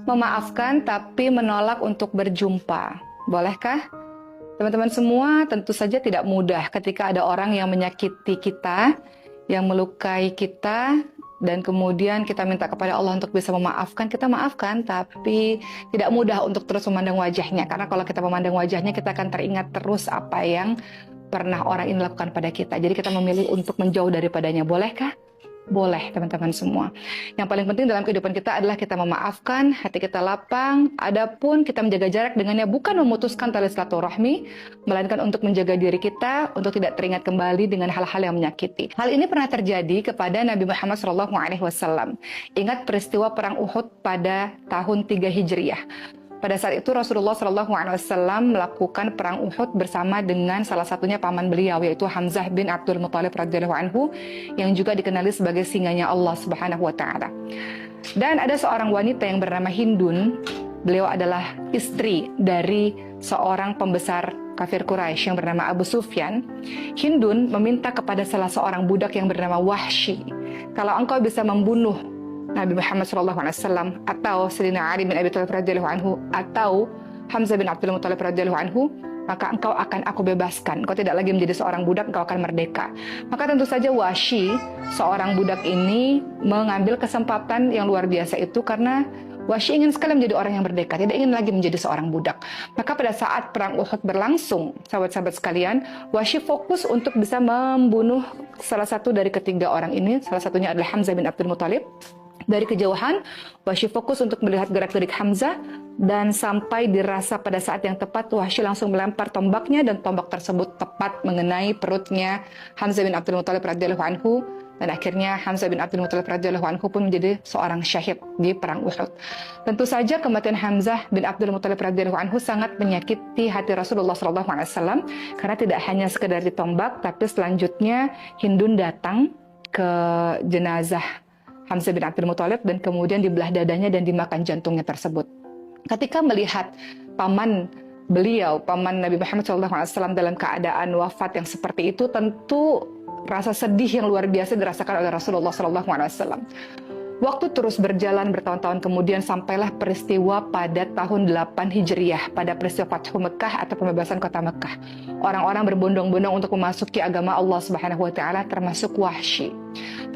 Memaafkan tapi menolak untuk berjumpa. Bolehkah? Teman-teman semua, tentu saja tidak mudah ketika ada orang yang menyakiti kita, yang melukai kita, dan kemudian kita minta kepada Allah untuk bisa memaafkan, kita maafkan, tapi tidak mudah untuk terus memandang wajahnya. Karena kalau kita memandang wajahnya, kita akan teringat terus apa yang pernah orang ini lakukan pada kita. Jadi kita memilih untuk menjauh daripadanya. Bolehkah? Boleh, teman-teman semua. Yang paling penting dalam kehidupan kita adalah kita memaafkan, hati kita lapang. Adapun kita menjaga jarak dengannya bukan memutuskan tali silaturahmi, melainkan untuk menjaga diri kita untuk tidak teringat kembali dengan hal-hal yang menyakiti. Hal ini pernah terjadi kepada Nabi Muhammad SAW. Ingat peristiwa perang Uhud pada tahun 3 Hijriah. Pada saat itu Rasulullah SAW melakukan perang Uhud bersama dengan salah satunya paman beliau, yaitu Hamzah bin Abdul Muthalib radhiyallahu anhu, yang juga dikenali sebagai singanya Allah Subhanahu wa taala. Dan ada seorang wanita yang bernama Hindun. Beliau adalah istri dari seorang pembesar kafir Quraisy yang bernama Abu Sufyan. Hindun meminta kepada salah seorang budak yang bernama Wahsy, kalau engkau bisa membunuh Nabi Muhammad SAW atau Sayyidina Ali bin Abi Thalib radhiyallahu anhu atau Hamzah bin Abdul Muthalib radhiyallahu anhu, maka engkau akan aku bebaskan. Engkau tidak lagi menjadi seorang budak, engkau akan merdeka. Maka tentu saja Wahsy, seorang budak ini, mengambil kesempatan yang luar biasa itu karena Wahsy ingin sekali menjadi orang yang merdeka, tidak ingin lagi menjadi seorang budak. Maka pada saat perang Uhud berlangsung, sahabat-sahabat sekalian, Wahsy fokus untuk bisa membunuh salah satu dari ketiga orang ini. Salah satunya adalah Hamzah bin Abdul Muthalib. Dari kejauhan, Wahsy fokus untuk melihat gerak-gerik Hamzah, dan sampai dirasa pada saat yang tepat, Wahsy langsung melempar tombaknya, dan tombak tersebut tepat mengenai perutnya Hamzah bin Abdul Muthalib radhiyallahu anhu, dan akhirnya Hamzah bin Abdul Muthalib radhiyallahu anhu pun menjadi seorang syahid di perang Uhud. Tentu saja kematian Hamzah bin Abdul Muthalib radhiyallahu anhu sangat menyakiti hati Rasulullah SAW, karena tidak hanya sekedar ditombak, tapi selanjutnya Hindun datang ke jenazah Hamzah bin Abdul Muthalib dan kemudian dibelah dadanya dan dimakan jantungnya tersebut. Ketika melihat paman beliau, paman Nabi Muhammad SAW dalam keadaan wafat yang seperti itu, tentu rasa sedih yang luar biasa dirasakan oleh Rasulullah SAW. Waktu terus berjalan bertahun-tahun kemudian sampailah peristiwa pada tahun 8 Hijriah, pada peristiwa Fathu Mekah atau pembebasan kota Mekah. Orang-orang berbondong-bondong untuk memasuki agama Allah Subhanahu wa taala, termasuk Wahsy.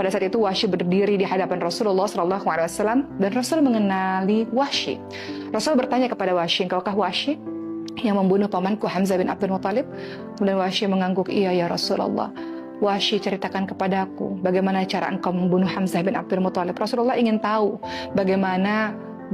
Pada saat itu Wahsy berdiri di hadapan Rasulullah SAW dan Rasul mengenali Wahsy. Rasul bertanya kepada Wahsy, "Engkaukah Wahsy yang membunuh pamanku Hamzah bin Abdul Muthalib?" Kemudian Wahsy mengangguk, "Iya ya Rasulullah." Wahsy, ceritakan kepadaku bagaimana cara engkau membunuh Hamzah bin Abdul Muthalib. Rasulullah ingin tahu bagaimana